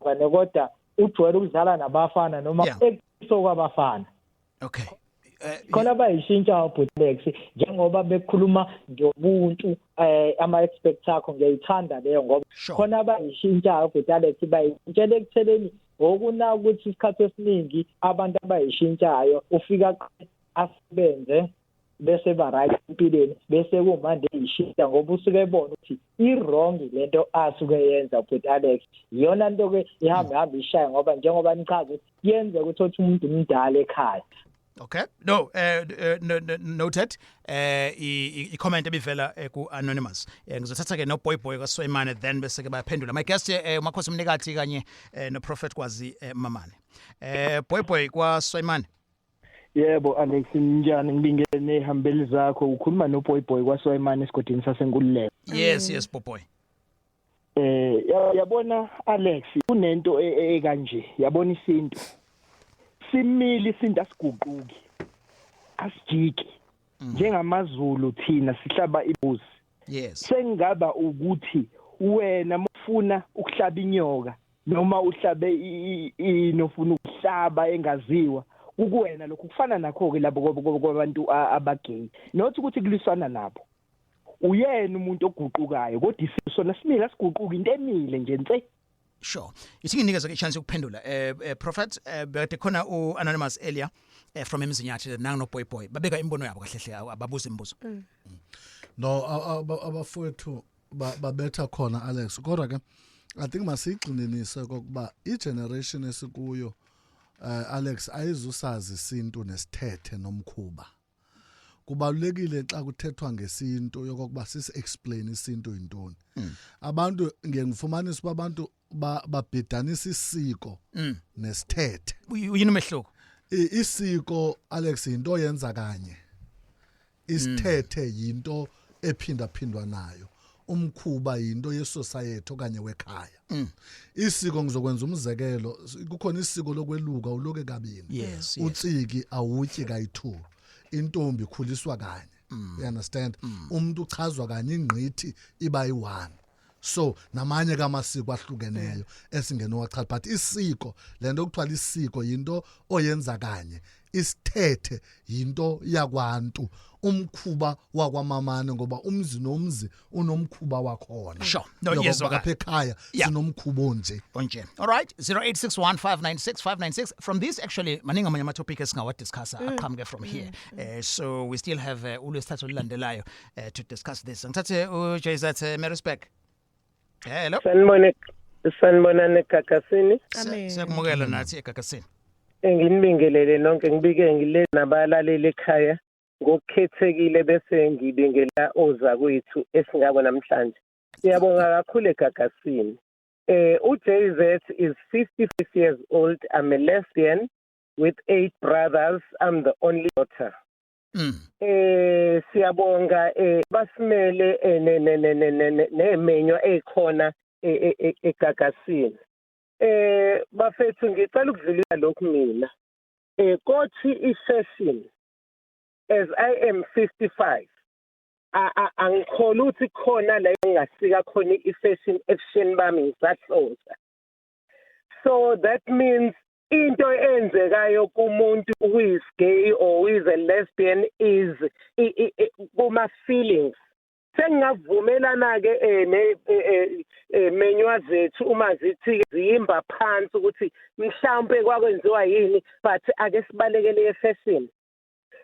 ngane kodwa ujwayele ukudlala nabafana noma ekiso kwabafana. Okay. Khona bayishintsha Butalex njengoba bekhuluma ngobuntu ama expect akho ngiyayithanda leyo ngoba khona bayishintsha Butalex bayintshele ekutheleni okuna ukuthi isikhathi esiningi abantu abayishintshayo ufika asebenze bese ba right empilweni bese kumande ishintsha ngoba usuke ebona ukuthi i-wrong lento asuke yenza Butalex iyona nto ke ihamba ishaya ngoba njengoba nichaza ukuthi yenze ukuthi umuntu umdala ekhaya. Okay. No, noted. I-comment ebivela ku anonymous. Ngizothatha ke no boy kaSwayimane then bese ke bayaphendula. My guest umakhosi Mnikathi kanye no Prophet Kwazi Mamane. Boy kwaSwayimane. Yebo Alex njani ngibingene ehambeli zakho ukhuluma no boy kwaSwayimane esigodini sasenkululeko. Yes boy. Yabona Alex kunento ekanje yabona isintu simili isinto asiguquki asijiki njengamaZulu thina sihlaba ibuzi. Yes. Sengaba ukuthi wena mfuna ukuhlaba inyoka noma uhlabe inofuna ukuhlaba engaziwa ukuwena lokhu kufana nakho ke labo kwabantu abagay nothi ukuthi kuliswana nabo uyena umuntu oguqukayo kodwa isona simile asiguquki into emile nje nse. Sure. Isinginikeza ke chance ukuphendula. Prophet bede khona uanonymous earlier from emzinyathi nangu no boy babeka imbono yabo kahle ababuza imibuzo. No abafowethu babetha khona Alex kodwa ke I think masigxininise kokuba igeneration esikuyo Alex ayizusazi isintu nesithethe nomkhuba. Kubalulekile xa kuthethwa ngesintu yokuba sisi-explain isintu intoni. Abantu ngifumanisa uba abantu babhidanisa isiko nesithethe. Uyini umehluko? Isiko Alex into yenza kanye. Isithethe yinto ephindaphindwa nayo. Umkhuba yinto yesociety okanye wekhaya. Isiko ngizokwenza umzekelo kukhona isiko lokweluka uloke kabini. Yes. Utsiki awutyi kayi-2. Intombi ikhuliswa kanye. You understand? Umuntu uchazwa kanye ingqithi iba yi-1. So namanye kamasiko ahlukeneyo esingenowachaza but isiko lento okuthiwa isiko yinto oyenza kanye. Isithethe yinto yakwantu. Umkhuba wakwamamane ngoba umzi nomzi unomkhuba wakhona. Sure. No, yes, apha ekhaya sinomkhubo nje. Onje. All right. 0861596596. From this actually maningi amanye ama topic esingawa discuss aqhamuke from here. So we still have uLwesithathu olulandelayo to discuss this. Ngithathe uJayzat Marisbeck. Hello. Sanibonani eGagasini. Siyakumukela nathi eGagasini. Nginibingelele nonke ngibike ngile nabalaleli ekhaya ngokukhethekile bese ngibingela oza kwethu esingabo namhlanje. Siyabonga kakhulu eGagasini. uJayzat is 55 years old. I'm a lesbian with 8 brothers. I'm the only daughter. Siyabonga basimele nemenyo ekhona eGagasini. bafethu ngicela ukudlulisa lokhu mina kothi i-session as I am 55 angikholwa ukuthi khona la engasika khona i-session efisheni bami ngisahlosa. So that means into enzekayo kumuntu who is gay or who is a lesbian is kuma feelings. Sengavumelana ke menywa zethu uma zithi ziyimba phansi ukuthi mhlawumbe kwakwenziwa yini but ake sibalekele efashion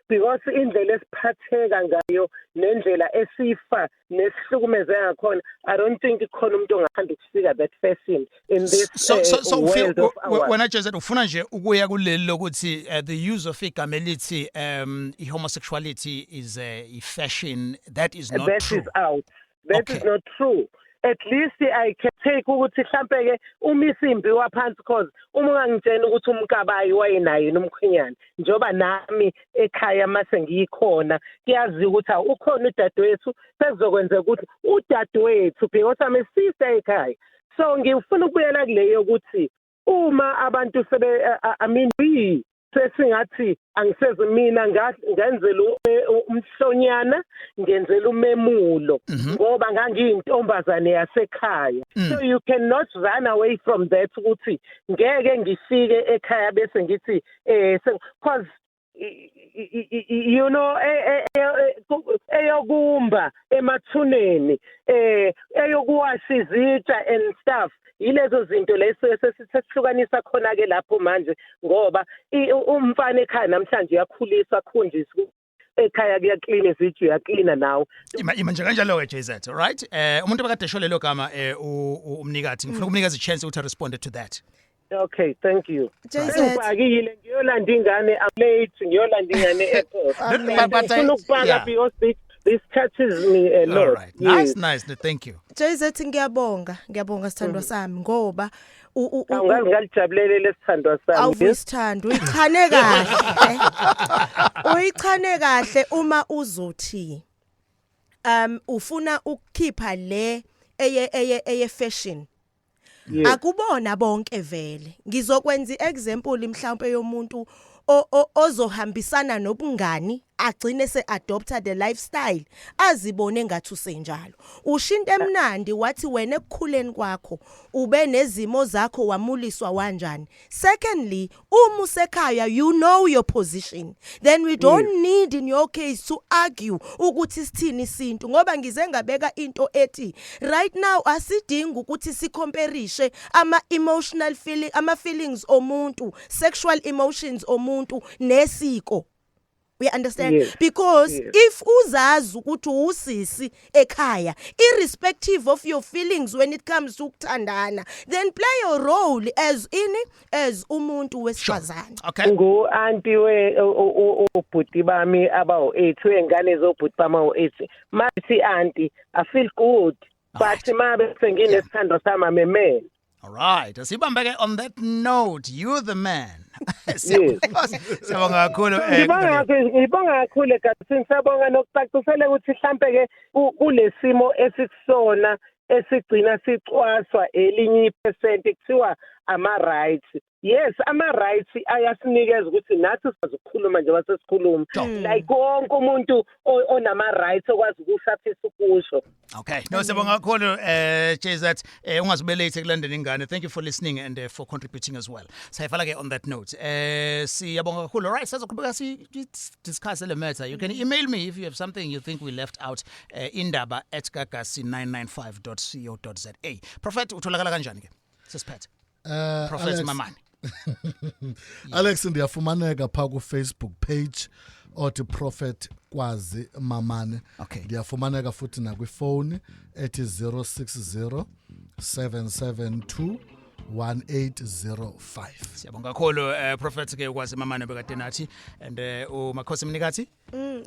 because indlela esiphatheka ngayo nendlela esifa nesihlukumezeka ngakhona I don't think ikhona umuntu ongathanda ukufika that fashion in this so world of ours. When I just ufuna nje ukuya kuleli lokuthi the use of igama elithi homosexuality is a fashion that is not true. That is out. That is not true. At least I can take ukuthi mhlambe ke umisimbi waphansi cause uma ungangitshela ukuthi umkabayi wayenayo nomkhwenyana njoba nami ekhaya mase ngiyikhona kuyazi ukuthi ukhona udadewethu sezokwenza ukuthi udadewethu because I'm a sister ekhaya. So ngifuna ukubuyela kuleyo ukuthi uma abantu sebe sesingathi angiseze mina ngenzela umhlonyana ngenzela umemulo ngoba ngangiyintombazane yasekhaya. So you cannot run away from that ukuthi ngeke ngifike ekhaya bese ngithi because you know eyokumba emathuneni eyokuwasha izitsha and stuff ilezo zinto leso sesihlukanisa khona ke lapho manje ngoba umfana ekhaya namhlanje uyakhuliswa khunjiswa ekhaya kuyaklina izitsha uyaklina nawo ima nje kanjalo ke JZ. All right, umuntu bekade esho lelo gama umnikazi ngifuna ukunikeza i-chance ukuthi respond to that. Okay, thank you. Ngibakile ngiyolanda ingane I'm late ngiyolanda ingane airport. Ngifuna ukubaka because this touches me a lot. All right. Nice. Thank you. JZ ngiyabonga sithandwa sami ngoba ngingajabulele lesithandwa sami. Awusithanda uyichane kahle. Uyichane kahle uma uzothi ufuna ukukhipha le eye fashion. Akubona bonke vele ngizokwenza iexample mhlawumbe yomuntu ozohambisana nobungani agcine se-adopta the lifestyle azibone ngathi usenjalo ushinto emnandi wathi wena ekukhuleni kwakho ube nezimo zakho wamuliswa wanjani. Secondly, uma usekhaya you know your position, then we don't need in your case to argue ukuthi sithini isintu ngoba ngize ngabeka into ethi right now asidingi ukuthi sikomperishe ama-emotional feeling ama-feelings omuntu, sexual emotions omuntu nesiko. We understand? Yes. Because if uzazi ukuthi usisi ekhaya, irrespective of your feelings when it comes to ukuthandana, then play your role as umuntu wesifazane. Okay. Ngo auntie we ubhuti bami abawu8 wengane zobhuti bami awu8. Mathi auntie I feel good. But mabe senginesithando sama meme. All right. Asibambeke on that note, you're the man. Siyabonga kakhulu. Ngibonga kakhulu kasi siyabonga nokucacisela ukuthi mhlambe ke kulesimo esisona esigcina sicwaswa elinye ipercent kuthiwa ama rights. Yes, ama rights ayasinikeza ukuthi nathi sizokhuluma nje wasesikhuluma like wonke umuntu onama rights okwazi ukushafisa ukusho. Okay. No, siyabonga kakhulu JZ ungazibelete kulandela ingane. Thank you for listening and for contributing as well. Sayifala ke on that note. Siyabonga kakhulu. All right, sazoqhubeka discuss le matter. You can email me if you have something you think we left out. indaba@gagasi995.co.za. Prophet utholakala kanjani ke? Sisiphethe. Prophet Alex, Mamani. Alex ndiyafumaneka pha ku Facebook page othi Prophet Kwazi Mamane. Okay. Ndiyafumaneka futhi na kwifoni ethi 060 772 1805. Siyabonga kakhulu Prophet ke Kwazi Mamane bekade nathi and umakhosi mnikazi?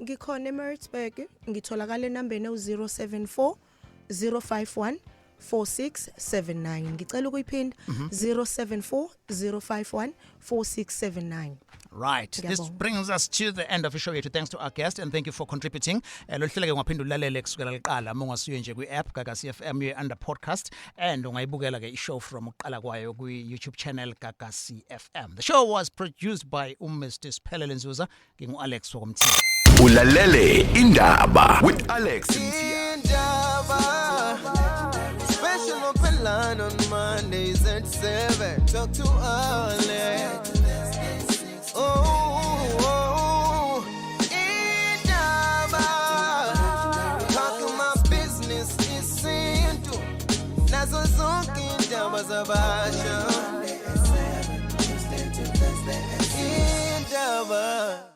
Ngikhona eMaritzburg ngitholakala enambeni 074 051 4679 ngicela ukuyiphinda 074 051 4679. Right. This brings us to the end of the show yethu. Thanks to our guest and thank you for contributing. Lohleleke ungaphinda ulalele kusukela liqala mongasuye nje kwi-app Gagasi FM under podcast and ungayibukela ke i-show from uqala kwayo kwi-YouTube channel Gagasi FM. The show was produced by Mr. Sphelele Nzuza ngingu-Alex Wokomthini. Ulalele Indaba with Alex Indaba. Special open line on Mondays at 7. Talk to Alex. Oh, Indaba. Talking my business, Isintu. Nazo zonke indaba zabasha. Indaba.